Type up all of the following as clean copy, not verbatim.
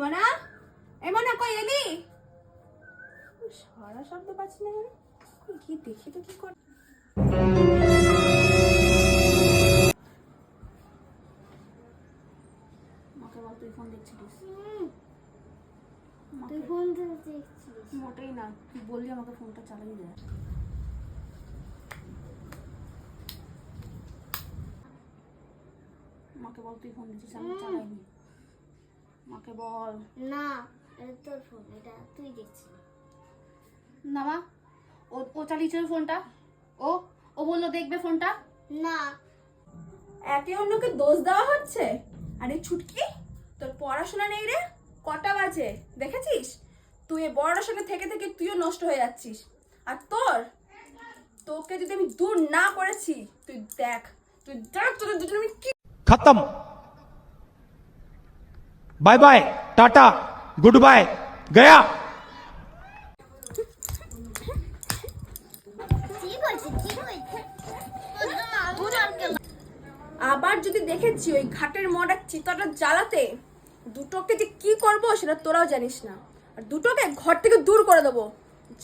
মনা, এই মনা কই এলি? সারা শব্দ পাচ্ছি না কেন? কি দেখি তো কি কর। মাকে বল তুই ফোন দেখছিলিস? তুই ফোন দেখছিস? মোটেই না, তুই বললি আমাকে ফোনটা চালিয়ে দে। মাকে বল তুই ফোন দিচ্ছিস, আমি চালাইনি। মাকে বল। না, এটা তোর ফোন, এটা তুই দেখছিস। না মা, ও চালিয়েছিল ফোনটা। ও ও বললো দেখবে ফোনটা। না, একে অন্যকে দোষ দেওয়া হচ্ছে। আরে ছুটকি, তোর পড়াশোনা নেই রে? কটা বাজে দেখেছিস? তুই এই বড়টার সঙ্গে থেকে থেকে তুইও নষ্ট হয়ে যাচ্ছিস। আর তোকে যদি আমি দূর না করেছি, তুই দেখ তোদের দুজন আমি কি। खत्म। Bye bye, tata, good bye, गया। আবার যদি দেখেছি ওই ঘাটের মডার চিতাটা জ্বালাতে, দুটোকে যে কি করব সেটা তোরাও জানিস না। আর দুটোকে ঘর থেকে দূর করে দেবো,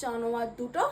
জানোয়ার দুটো।